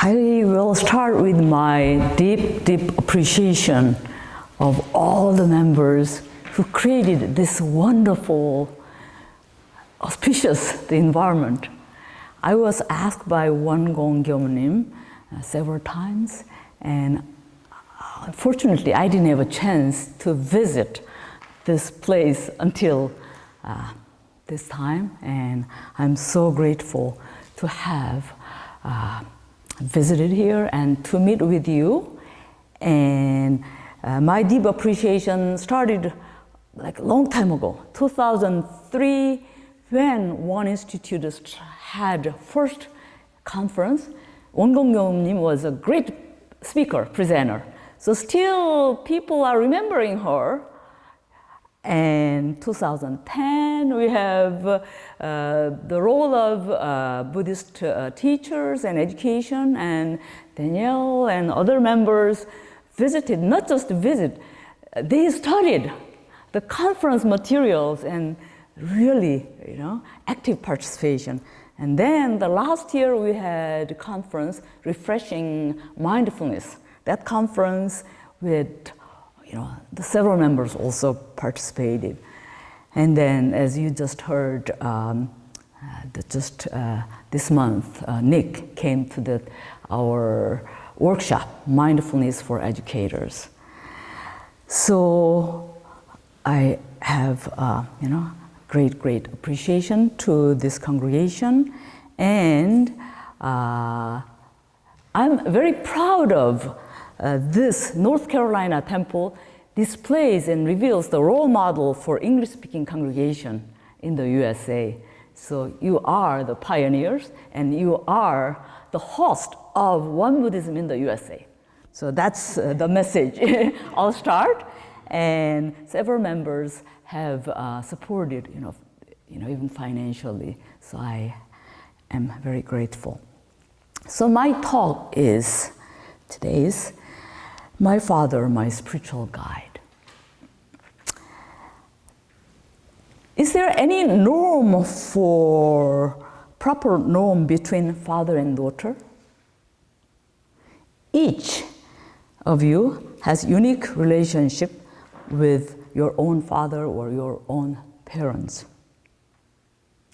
I will start with my deep appreciation of all the members who created this wonderful, auspicious environment. I was asked by Bokin Kim several times, and unfortunately I didn't have a chance to visit this place until this time, and I'm so grateful to have visited here and to meet with you. And my deep appreciation started like a long time ago, 2003, when One Institute had first conference. Bokin Kim was a great speaker, presenter. So still people are remembering her. And 2010, we have the role of Buddhist teachers and education, and Danielle and other members visited, not just visit, they studied the conference materials and really, active participation. And then the last year we had a conference, Refreshing Mindfulness. That conference with the several members also participated. And then, as you just heard, this month, Nick came to our workshop, Mindfulness for Educators. So I have, great appreciation to this congregation, and I'm very proud of this North Carolina temple displays and reveals the role model for English-speaking congregation in the USA. So you are the pioneers, and you are the host of One Buddhism in the USA. So that's the message. I'll start, and several members have supported, even financially. So I am very grateful. So my talk is today's My Father, My Spiritual Guide. Is there any proper norm between father and daughter? Each of you has unique relationship with your own father or your own parents,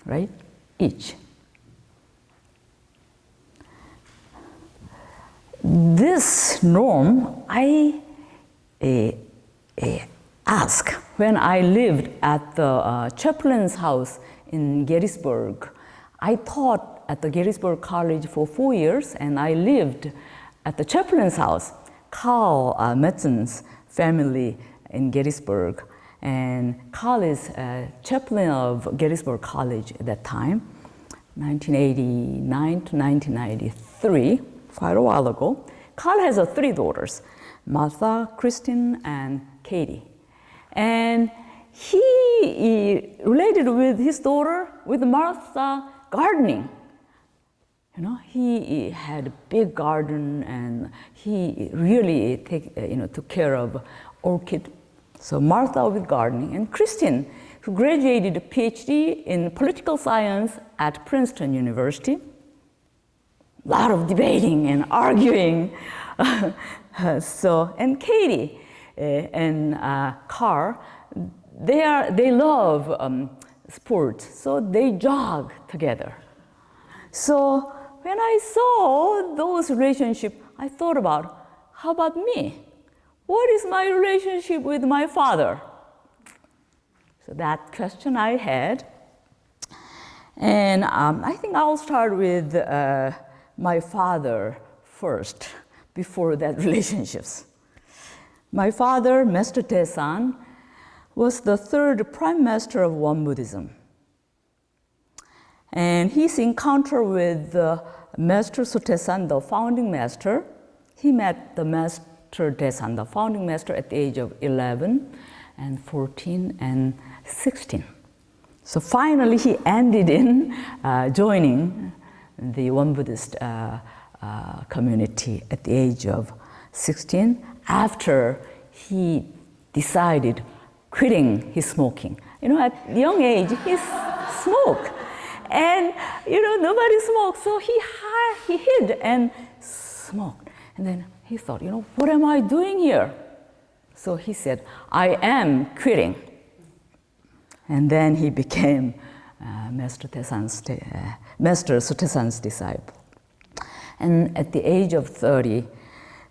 right? Each. This norm I asked when I lived at the chaplain's house in Gettysburg. I taught at the Gettysburg College for 4 years, and I lived at the chaplain's house, Carl Metzen's family in Gettysburg. And Carl is chaplain of Gettysburg College at that time, 1989 to 1993. Quite a while ago. Carl has 3 daughters, Martha, Kristen, and Katie. And he related with his daughter, with Martha, gardening. He had a big garden, and he really took care of orchid. So Martha with gardening, and Kristen, who graduated a PhD in political science at Princeton University. A lot of debating and arguing. And Katie and Carl, they love sports, so they jog together. So when I saw those relationships, I thought about, how about me? What is my relationship with my father? So that question I had. And I think I'll start with my father first, before that relationships. My father, Master Taesan, was the 3rd Prime Master of One Buddhism. And his encounter with Master Sotaesan, the founding master, he met the Master Taesan, the founding master, at the age of 11 and 14 and 16. So finally he ended in joining the One Buddhist community at the age of 16, after he decided quitting his smoking. At a young age, he smoked. And nobody smoked, so he hid and smoked. And then he thought, what am I doing here? So he said, I am quitting. And then he became Master Sotaesan's disciple. And at the age of 30,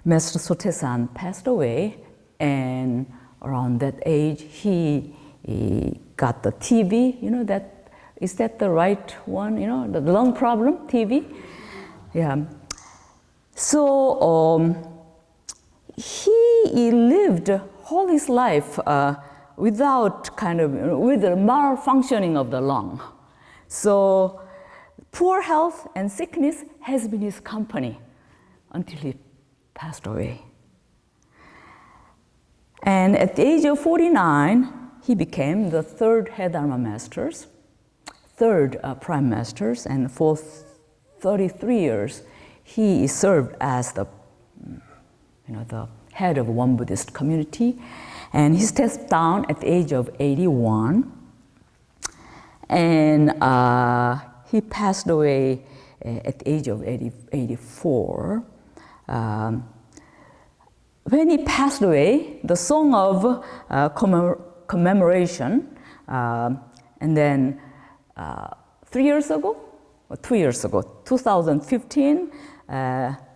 Master Sotaesan passed away, and around that age, he got the TB. Is that the right one? The lung problem, TB. Yeah. So he lived all his life without with the malfunctioning of the lung. So poor health and sickness has been his company until he passed away. And at the age of 49, he became the third head Dharma masters, third prime masters, and for 33 years, he served as the head of one Buddhist community. And he stepped down at the age of 81. And he passed away at the age of 84. When he passed away, the song of commemoration, and then 3 years ago, or 2 years ago, 2015,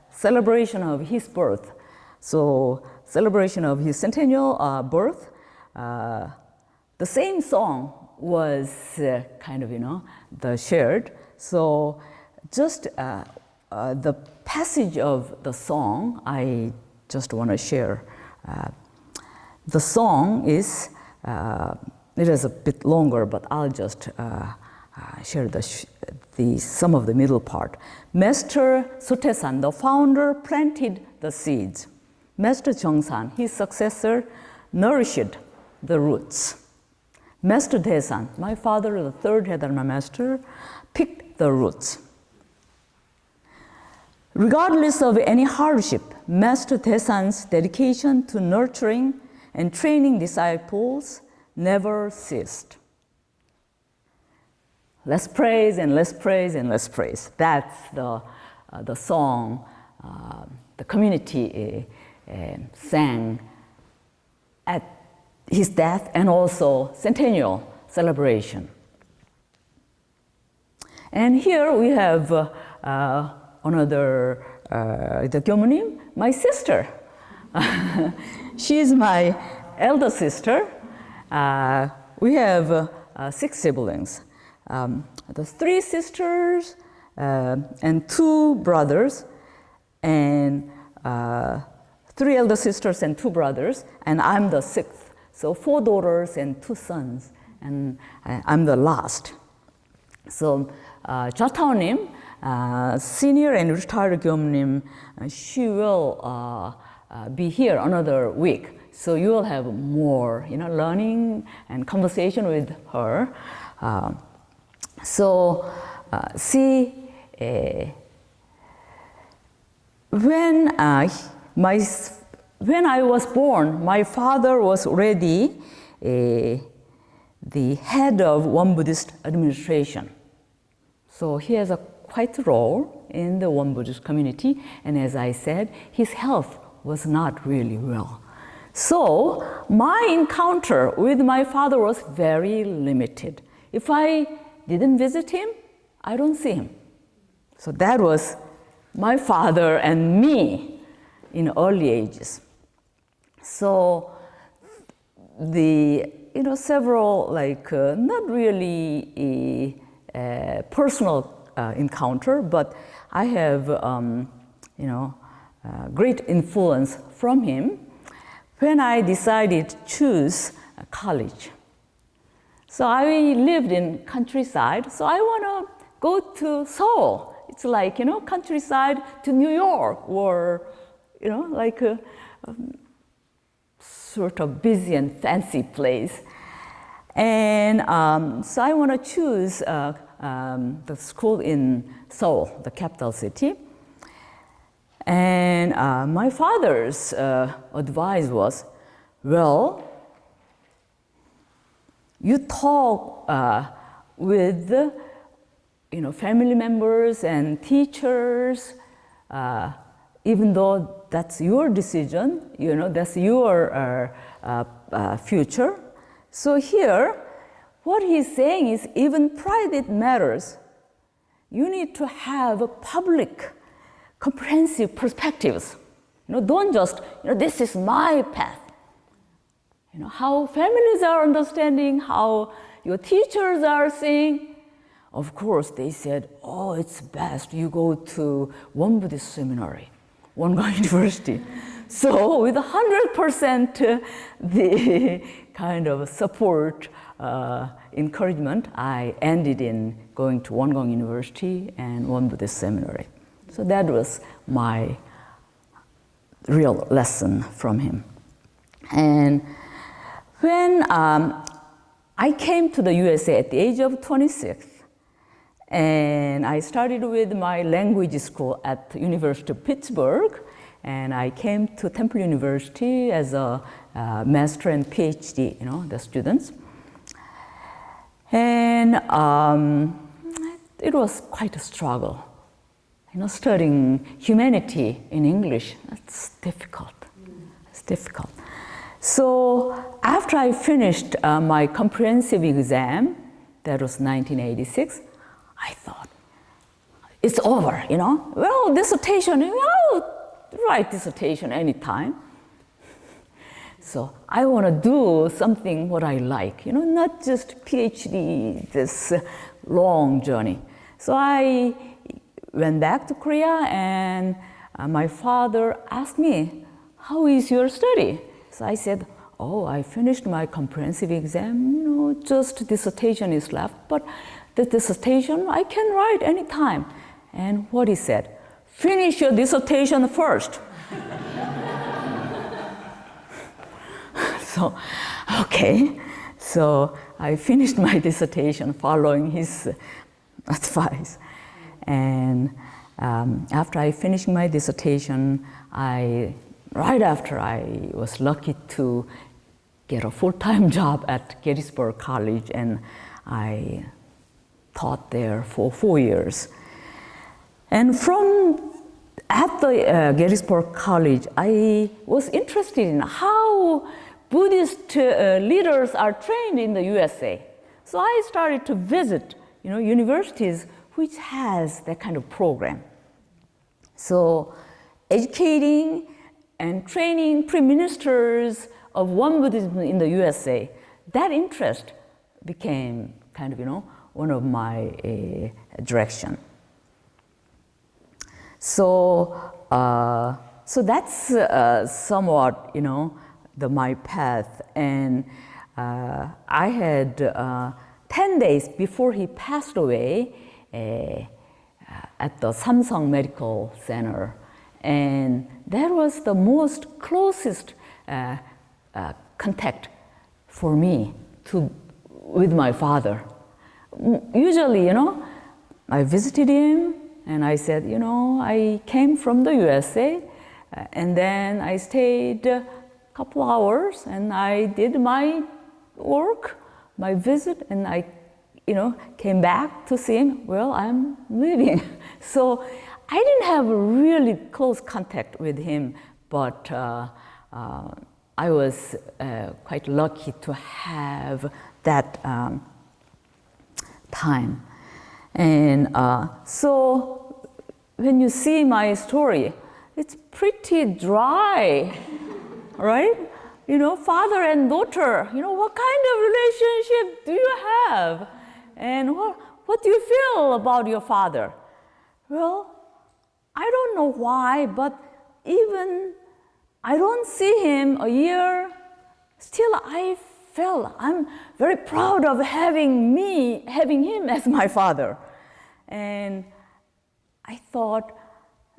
celebration of his birth. So celebration of his centennial birth, the same song was the shared. So just the passage of the song, I just want to share. The song is, it is a bit longer, but I'll just share some of the middle part. Master Sotaesan, the founder, planted the seeds. Master Jeongsan, his successor, nourished the roots. Master Daesan, my father, the third head Dharma master, picked the roots. Regardless of any hardship, Master Daesan's dedication to nurturing and training disciples never ceased. Let's praise and let's praise and let's praise. That's the song the community sang at his death and also centennial celebration. And here we have another the Gyomunim, my sister. She is my elder sister. We have 6 siblings. The 3 sisters and 2 brothers, and 3 elder sisters and 2 brothers, and I'm the 6th. So 4 daughters and 2 sons, and I'm the last. So Jataonim, senior and retired Gyomunim, she will be here another week. So you will have more, learning and conversation with her. When I was born, my father was already the head of one Buddhist administration. So he has a quite role in the one Buddhist community, and as I said, his health was not really well. So my encounter with my father was very limited. If I didn't visit him, I don't see him. So that was my father and me in early ages. So the several not really personal encounter, but I have great influence from him when I decided to choose a college. So I lived in countryside, so I want to go to Seoul. It's like, countryside to New York, or, like a sort of busy and fancy place. And so I want to choose the school in Seoul, the capital city. And my father's advice was, well, you talk with family members and teachers even though that's your decision, that's your future. So here, what he's saying is even private matters, you need to have a public, comprehensive perspectives. Don't just, this is my path. How families are understanding, how your teachers are seeing. Of course, they said, oh, it's best you go to one Buddhist seminary, one university. So with 100% the kind of support, encouragement, I ended in going to Wongon University and one Buddhist seminary. So that was my real lesson from him. And when I came to the USA at the age of 26, and I started with my language school at the University of Pittsburgh, and I came to Temple University as a master and PhD, the students. And it was quite a struggle. Studying humanity in English, that's difficult. It's difficult. So after I finished my comprehensive exam, that was 1986, I thought, it's over, Well, dissertation, write dissertation anytime. So I want to do something what I like, not just PhD, this long journey. So I went back to Korea, and my father asked me, how is your study? So I said, oh, I finished my comprehensive exam, just dissertation is left, but the dissertation I can write anytime. And what he said, finish your dissertation first. So, okay. So I finished my dissertation following his advice. And after I finished my dissertation, right after I was lucky to get a full-time job at Gettysburg College, and I taught there for 4 years. And at the Gettysburg College, I was interested in how Buddhist leaders are trained in the USA. So I started to visit, universities which has that kind of program. So educating and training prime ministers of Won Buddhism in the USA, that interest became kind of, one of my direction. So that's somewhat, my path. And I had 10 days before he passed away at the Samsung Medical Center. And that was the most closest contact for me with my father. Usually, I visited him and I said, I came from the USA, and then I stayed a couple hours and I did my work, my visit, and I came back to see him. Well, I'm leaving. So I didn't have a really close contact with him, but I was quite lucky to have that time. And so when you see my story, it's pretty dry, right? Father and daughter, what kind of relationship do you have? And what do you feel about your father? Well, I don't know why, but even I don't see him a year, still I felt I'm very proud of having him as my father. And I thought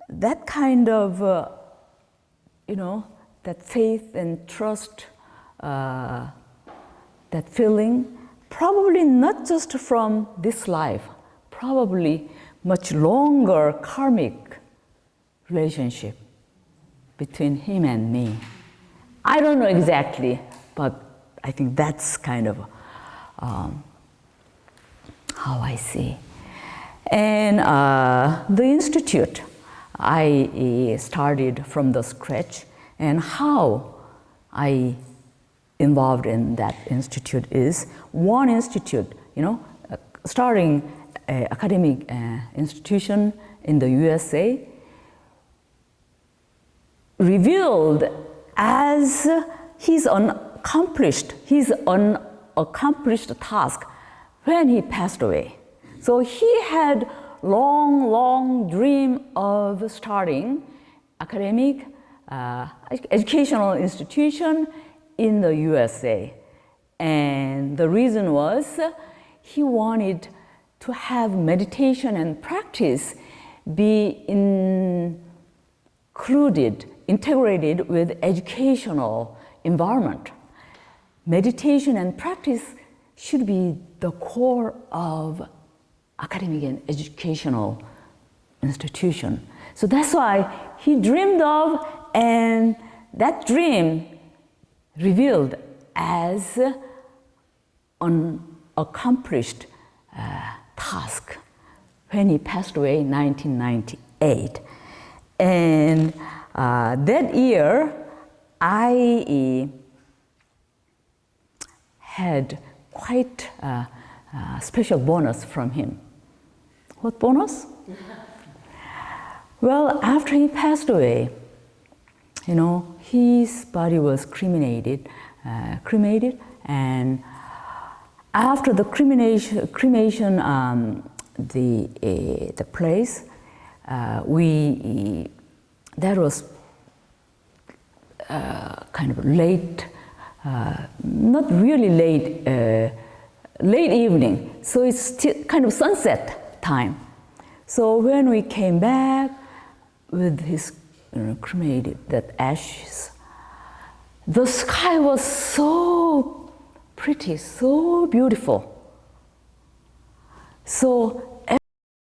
that kind of, that faith and trust, that feeling, probably not just from this life, probably much longer karmic relationship between him and me. I don't know exactly, but I think that's kind of how I see. And the institute, I started from the scratch, and how I involved in that institute is one institute, starting an academic institution in the USA, revealed as his unaccomplished task when he passed away. So he had long dream of starting academic educational institution in the USA. And the reason was he wanted to have meditation and practice be integrated with educational environment. Meditation and practice should be the core of academic and educational institution. So that's why he dreamed of, and that dream revealed as an accomplished task when he passed away in 1998. And that year, I had quite a special bonus from him. What bonus? Well, after he passed away, his body was cremated, and after the cremation, the place, that was kind of late, not really late evening, so it's still kind of sunset time. So when we came back with his cremated, that ashes, the sky was so pretty, so beautiful. So